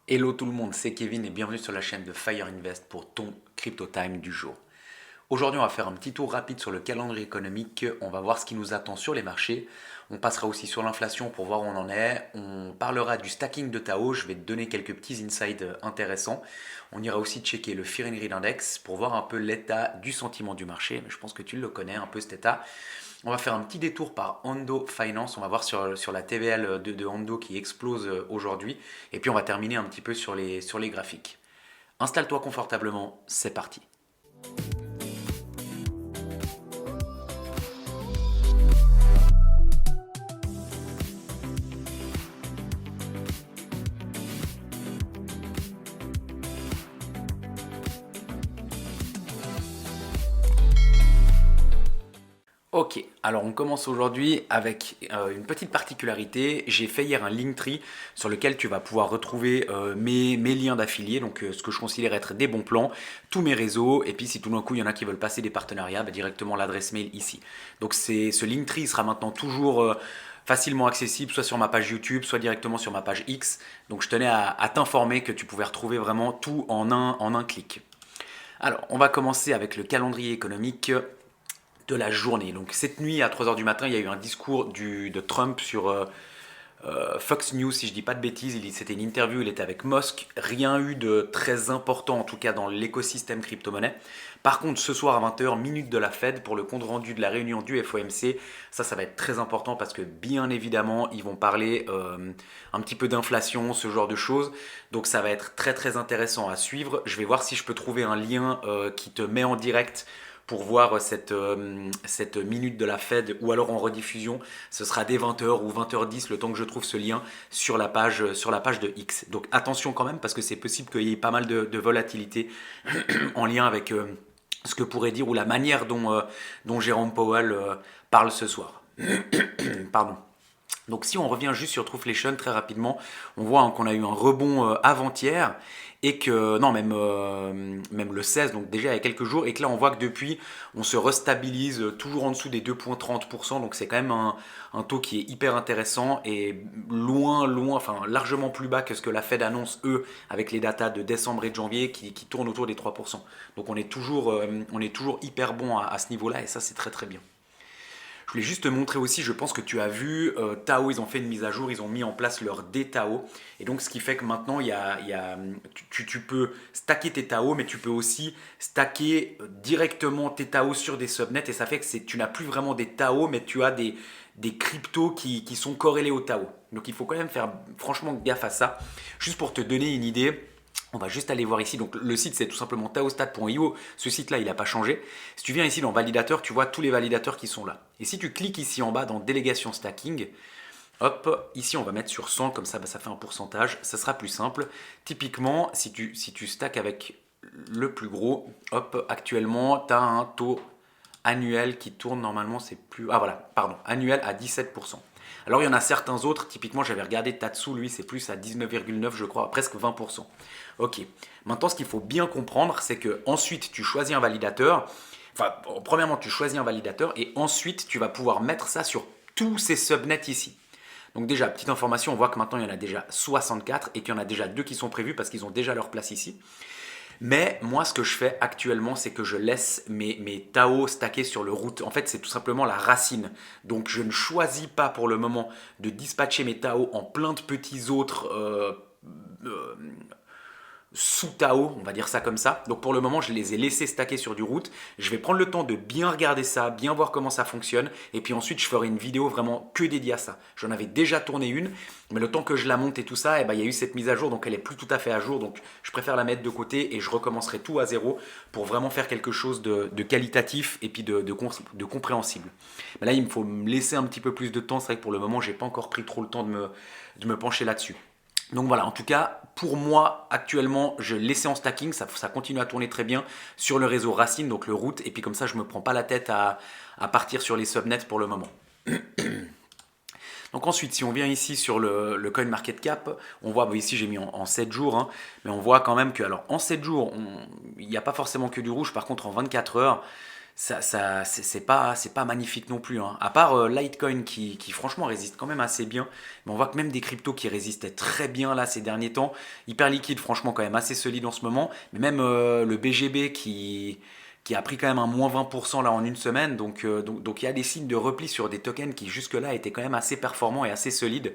Hello tout le monde, c'est Kevin et bienvenue sur la chaîne de Fire Invest pour ton Crypto Time du jour. Aujourd'hui, on va faire un petit tour rapide sur le calendrier économique. On va voir ce qui nous attend sur les marchés. On passera aussi sur l'inflation pour voir où on en est. On parlera du stacking de Tao. Je vais te donner quelques petits insights intéressants. On ira aussi checker le Fear and Greed Index pour voir un peu l'état du sentiment du marché. Mais je pense que tu le connais un peu cet état. On va faire un petit détour par Hondo Finance. On va voir sur la TVL de Hondo qui explose aujourd'hui. Et puis on va terminer un petit peu sur les graphiques. Installe-toi confortablement, c'est parti. Ok, alors on commence aujourd'hui avec une petite particularité. J'ai fait hier un Linktree sur lequel tu vas pouvoir retrouver mes liens d'affiliés, donc ce que je considère être des bons plans, tous mes réseaux, et puis si tout d'un coup il y en a qui veulent passer des partenariats, bah, directement l'adresse mail ici. Donc ce Linktree sera maintenant toujours facilement accessible, soit sur ma page YouTube, soit directement sur ma page X. Donc je tenais à t'informer que tu pouvais retrouver vraiment tout en un clic. Alors, on va commencer avec le calendrier économique de la journée. Donc cette nuit à 3 heures du matin, il y a eu un discours de Trump sur Fox News, si je dis pas de bêtises. C'était une interview, il était avec Musk. Rien eu de très important, en tout cas dans l'écosystème crypto-monnaie. Par contre, ce soir à 20 h, minute de la Fed pour le compte rendu de la réunion du FOMC. Ça va être très important parce que bien évidemment, ils vont parler un petit peu d'inflation, ce genre de choses. Donc ça va être très très intéressant à suivre. Je vais voir si je peux trouver un lien qui te met en direct pour voir cette minute de la Fed ou alors en rediffusion. Ce sera dès 20 h ou 20 h 10 le temps que je trouve ce lien sur la page de X. Donc attention quand même parce que c'est possible qu'il y ait pas mal de volatilité en lien avec ce que pourrait dire ou la manière dont Jérôme Powell parle ce soir. Pardon. Donc si on revient juste sur Trueflation très rapidement, on voit qu'on a eu un rebond avant-hier et que, non même le 16, donc déjà il y a quelques jours, et que là on voit que depuis on se restabilise toujours en dessous des 2,30%, donc c'est quand même un taux qui est hyper intéressant et loin, enfin largement plus bas que ce que la Fed annonce eux avec les datas de décembre et de janvier qui tournent autour des 3%. Donc on est toujours hyper bon à ce niveau-là et ça c'est très très bien. Je voulais juste te montrer aussi, je pense que tu as vu, Tao, ils ont fait une mise à jour, ils ont mis en place leur DTAO. Et donc, ce qui fait que maintenant, tu peux stacker tes Tao, mais tu peux aussi stacker directement tes Tao sur des subnets. Et ça fait que tu n'as plus vraiment des Tao, mais tu as des cryptos qui sont corrélés au Tao. Donc, il faut quand même faire franchement gaffe à ça. Juste pour te donner une idée, on va juste aller voir ici. Donc le site c'est tout simplement taostat.io. Ce site-là, il n'a pas changé. Si tu viens ici dans validateur, tu vois tous les validateurs qui sont là. Et si tu cliques ici en bas dans délégation stacking, hop, ici on va mettre sur 100, comme ça, bah, ça fait un pourcentage. Ça sera plus simple. Typiquement, si tu stacks avec le plus gros, hop, actuellement, tu as un taux annuel qui tourne normalement, c'est plus. Ah voilà, pardon, annuel à 17%. Alors il y en a certains autres, typiquement j'avais regardé Tatsu, lui c'est plus à 19,9 je crois, presque 20%. Ok, maintenant ce qu'il faut bien comprendre, c'est que ensuite tu choisis un validateur, enfin premièrement tu choisis un validateur et ensuite tu vas pouvoir mettre ça sur tous ces subnets ici. Donc déjà, petite information, on voit que maintenant il y en a déjà 64 et qu'il y en a déjà deux qui sont prévus parce qu'ils ont déjà leur place ici. Mais moi, ce que je fais actuellement, c'est que je laisse mes Tao stackés sur le route. En fait, c'est tout simplement la racine. Donc, je ne choisis pas pour le moment de dispatcher mes Tao en plein de petits autres euh, sous Tao, on va dire ça comme ça. Donc pour le moment, je les ai laissés stacker sur du route. Je vais prendre le temps de bien regarder ça, bien voir comment ça fonctionne. Et puis ensuite, je ferai une vidéo vraiment que dédiée à ça. J'en avais déjà tourné une, mais le temps que je la monte et tout ça, il y a eu cette mise à jour, donc elle est plus tout à fait à jour. Donc je préfère la mettre de côté et je recommencerai tout à zéro pour vraiment faire quelque chose de qualitatif et puis de compréhensible. Mais là, il me faut me laisser un petit peu plus de temps. C'est vrai que pour le moment, j'ai pas encore pris trop le temps de me pencher là-dessus. Donc voilà, en tout cas, pour moi, actuellement, je laissais en stacking, ça continue à tourner très bien sur le réseau Racine, donc le route, et puis comme ça, je ne me prends pas la tête à partir sur les subnets pour le moment. Donc ensuite, si on vient ici sur le CoinMarketCap, on voit, bah ici j'ai mis en 7 jours, hein, mais on voit quand même que, alors en 7 jours, il n'y a pas forcément que du rouge, par contre en 24 heures, c'est pas magnifique non plus, hein. À part Litecoin qui franchement résiste quand même assez bien. Mais on voit que même des cryptos qui résistaient très bien là ces derniers temps, hyper liquide, franchement quand même assez solide en ce moment. Mais même le BGB qui a pris quand même un moins 20% là en une semaine. Donc il y a des signes de repli sur des tokens qui jusque-là étaient quand même assez performants et assez solides.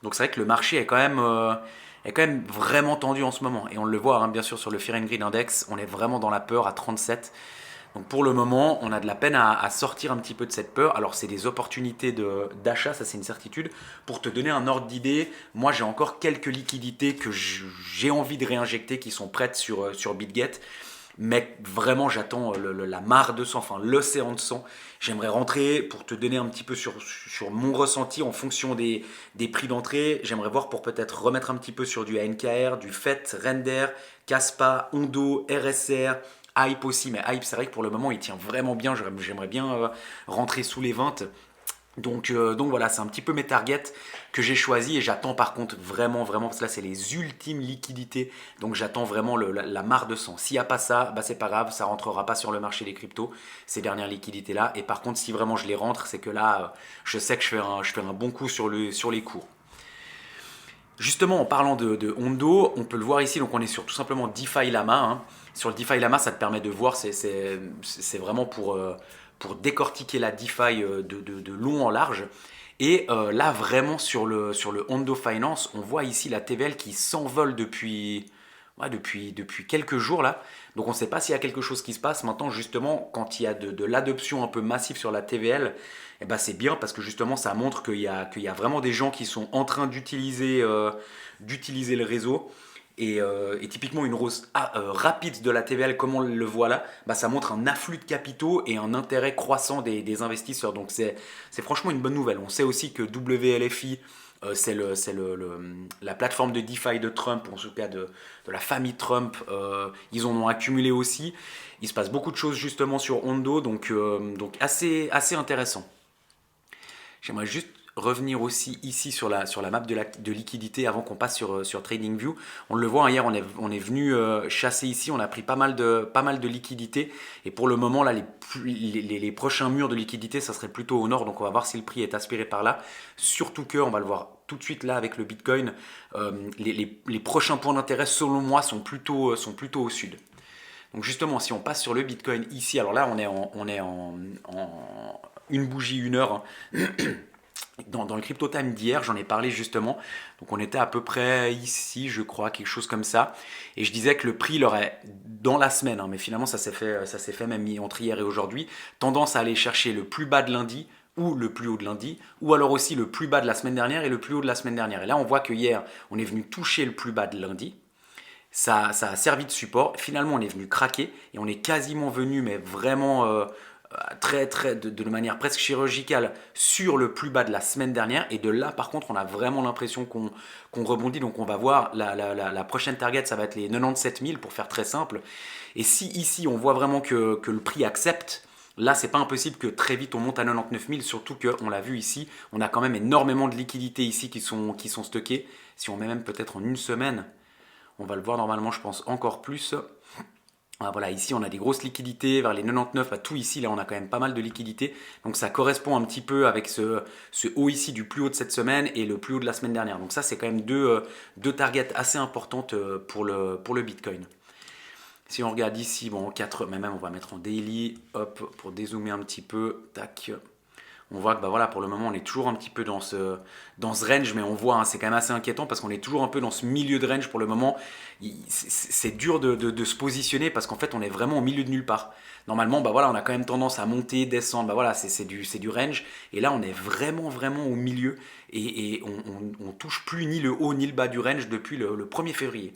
Donc c'est vrai que le marché est quand même vraiment tendu en ce moment. Et on le voit, hein, bien sûr, sur le Fear and Greed Index, on est vraiment dans la peur à 37. Donc pour le moment, on a de la peine à sortir un petit peu de cette peur. Alors c'est des opportunités d'achat, ça c'est une certitude. Pour te donner un ordre d'idée, moi j'ai encore quelques liquidités que j'ai envie de réinjecter qui sont prêtes sur BitGet. Mais vraiment, j'attends la mare de sang, enfin l'océan de sang. J'aimerais rentrer pour te donner un petit peu sur mon ressenti en fonction des prix d'entrée. J'aimerais voir pour peut-être remettre un petit peu sur du ANKR, du FET, Render, Kaspa, Ondo, RSR, Hype aussi. Mais Hype, c'est vrai que pour le moment, il tient vraiment bien. J'aimerais bien rentrer sous les 20. Donc voilà, c'est un petit peu mes targets que j'ai choisis et j'attends par contre vraiment, vraiment, parce que là c'est les ultimes liquidités, donc j'attends vraiment la mare de sang. S'il n'y a pas ça, bah c'est pas grave, ça rentrera pas sur le marché des cryptos, ces dernières liquidités là. Et par contre, si vraiment je les rentre, c'est que là, je sais que je fais un bon coup sur les cours. Justement, en parlant de Hondo, on peut le voir ici, donc on est sur tout simplement DeFi Lama, hein. Sur le DeFi Lama, ça te permet de voir, c'est vraiment pour décortiquer la DeFi de long en large. Et là, vraiment, sur le Hondo Finance, on voit ici la TVL qui s'envole depuis quelques jours là. Donc on ne sait pas s'il y a quelque chose qui se passe. Maintenant, justement, quand il y a de l'adoption un peu massive sur la TVL, eh ben, c'est bien parce que justement, ça montre qu'il y a vraiment des gens qui sont en train d'utiliser le réseau. Et typiquement une hausse rapide de la TVL comme on le voit là, bah, ça montre un afflux de capitaux et un intérêt croissant des investisseurs. Donc c'est franchement une bonne nouvelle. On sait aussi que WLFI, la plateforme de DeFi de Trump, en tout cas de la famille Trump, ils en ont accumulé aussi. Il se passe beaucoup de choses justement sur Hondo, donc assez intéressant. J'aimerais juste revenir aussi ici sur la map de liquidité avant qu'on passe sur TradingView. On le voit, hein, hier on est venu chasser ici, on a pris pas mal de liquidités. Et pour le moment, là, les prochains murs de liquidité, ça serait plutôt au nord. Donc on va voir si le prix est aspiré par là. Surtout que, on va le voir tout de suite là avec le Bitcoin, les prochains points d'intérêt, selon moi, sont plutôt au sud. Donc justement, si on passe sur le Bitcoin ici, alors là, on est en une bougie, une heure, hein. Dans le Crypto Time d'hier, j'en ai parlé justement. Donc on était à peu près ici, je crois, quelque chose comme ça. Et je disais que le prix, il aurait, dans la semaine, hein, mais finalement ça s'est fait même entre hier et aujourd'hui, tendance à aller chercher le plus bas de lundi ou le plus haut de lundi, ou alors aussi le plus bas de la semaine dernière et le plus haut de la semaine dernière. Et là, on voit que hier, on est venu toucher le plus bas de lundi. Ça a servi de support. Finalement, on est venu craquer et on est quasiment venu, mais vraiment très, très, de manière presque chirurgicale sur le plus bas de la semaine dernière. Et de là, par contre, on a vraiment l'impression qu'on rebondit. Donc, on va voir la prochaine target, ça va être les 97 000 pour faire très simple. Et si ici, on voit vraiment que le prix accepte, là, c'est pas impossible que très vite on monte à 99 000, surtout qu'on l'a vu ici, on a quand même énormément de liquidités ici qui sont stockées. Si on met même peut-être en une semaine, on va le voir normalement, je pense, encore plus. Ah, voilà, ici on a des grosses liquidités vers les 99, à tout ici, là on a quand même pas mal de liquidités. Donc ça correspond un petit peu avec ce haut ici du plus haut de cette semaine et le plus haut de la semaine dernière. Donc ça c'est quand même deux targets assez importantes pour le Bitcoin. Si on regarde ici, bon, 4, mais même on va mettre en daily, hop, pour dézoomer un petit peu, tac. On voit que bah voilà, pour le moment, on est toujours un petit peu dans ce range, mais on voit, hein, c'est quand même assez inquiétant parce qu'on est toujours un peu dans ce milieu de range pour le moment. C'est dur de se positionner parce qu'en fait, on est vraiment au milieu de nulle part. Normalement, bah voilà, on a quand même tendance à monter, descendre, bah voilà, c'est du range. Et là, on est vraiment, vraiment au milieu et on touche plus ni le haut ni le bas du range depuis le 1er février.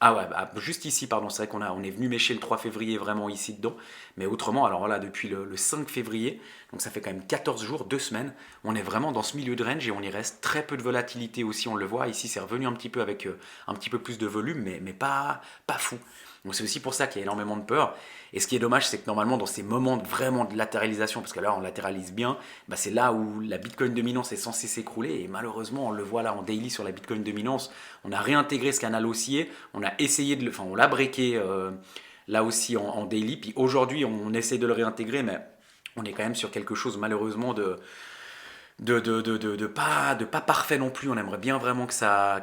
Ah ouais, bah, juste ici, pardon, c'est vrai on est venu mêcher le 3 février vraiment ici dedans. Mais autrement, alors voilà, depuis le 5 février, donc ça fait quand même 14 jours, 2 semaines, on est vraiment dans ce milieu de range et on y reste très peu de volatilité aussi, on le voit. Ici, c'est revenu un petit peu avec un petit peu plus de volume, mais pas fou. Donc c'est aussi pour ça qu'il y a énormément de peur. Et ce qui est dommage, c'est que normalement, dans ces moments vraiment de latéralisation, parce que là, on latéralise bien, bah, c'est là où la Bitcoin dominance est censée s'écrouler. Et malheureusement, on le voit là en daily sur la Bitcoin dominance. On a réintégré ce canal haussier, on a essayé enfin, on l'a breaké là aussi en daily. Puis aujourd'hui, on essaie de le réintégrer, mais on est quand même sur quelque chose malheureusement de pas parfait non plus. On aimerait bien vraiment que ça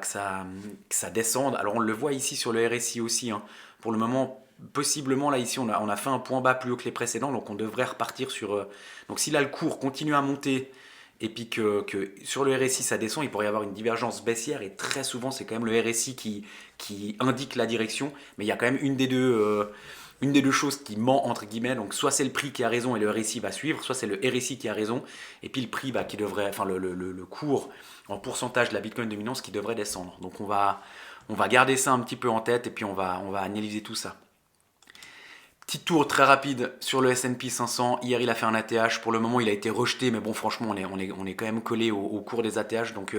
descende. Alors on le voit ici sur le RSI aussi, hein. Pour le moment, possiblement là ici, on a fait un point bas plus haut que les précédents, donc on devrait repartir sur... donc si là le cours continue à monter et puis que sur le RSI ça descend, il pourrait y avoir une divergence baissière et très souvent c'est quand même le RSI qui indique la direction, mais il y a quand même une des deux choses qui ment entre guillemets, donc soit c'est le prix qui a raison et le RSI va suivre, soit c'est le RSI qui a raison et puis le prix qui devrait, enfin le cours en pourcentage de la Bitcoin dominance qui devrait descendre. Donc on va garder ça un petit peu en tête et puis on va analyser tout ça. Petit tour très rapide sur le S&P 500. Hier, il a fait un ATH. Pour le moment, il a été rejeté, mais bon, franchement, on est quand même collé au cours des ATH, donc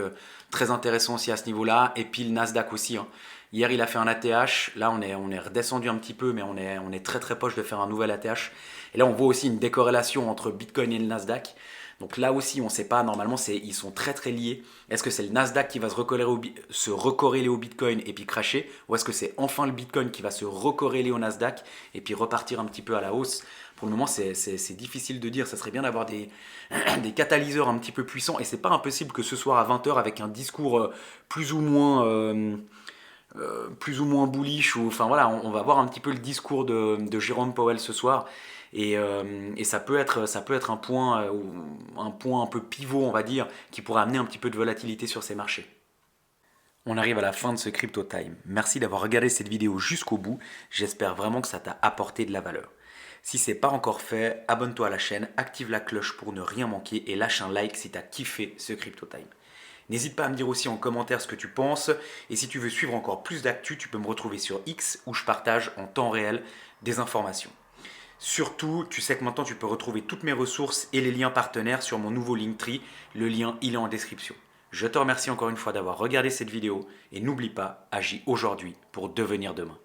très intéressant aussi à ce niveau-là. Et puis le Nasdaq aussi, hein. Hier, il a fait un ATH. Là, on est redescendu un petit peu, mais on est très très proche de faire un nouvel ATH. Et là, on voit aussi une décorrélation entre Bitcoin et le Nasdaq. Donc là aussi, on ne sait pas, normalement, ils sont très très liés. Est-ce que c'est le Nasdaq qui va se recorréler au Bitcoin et puis cracher? Ou est-ce que c'est enfin le Bitcoin qui va se recorréler au Nasdaq et puis repartir un petit peu à la hausse? Pour le moment, c'est difficile de dire. Ça serait bien d'avoir des catalyseurs un petit peu puissants. Et c'est pas impossible que ce soir à 20 h, avec un discours plus ou moins... plus ou moins bullish, ou enfin voilà, on va voir un petit peu le discours de Jérôme Powell ce soir, et ça peut être un point un peu pivot, on va dire, qui pourrait amener un petit peu de volatilité sur ces marchés. On arrive à la fin de ce Crypto Time. Merci d'avoir regardé cette vidéo jusqu'au bout. J'espère vraiment que ça t'a apporté de la valeur. Si ce n'est pas encore fait, abonne-toi à la chaîne, active la cloche pour ne rien manquer et lâche un like si tu as kiffé ce Crypto Time. N'hésite pas à me dire aussi en commentaire ce que tu penses. Et si tu veux suivre encore plus d'actu, tu peux me retrouver sur X où je partage en temps réel des informations. Surtout, tu sais que maintenant tu peux retrouver toutes mes ressources et les liens partenaires sur mon nouveau Linktree. Le lien, il est en description. Je te remercie encore une fois d'avoir regardé cette vidéo et n'oublie pas, agis aujourd'hui pour devenir demain.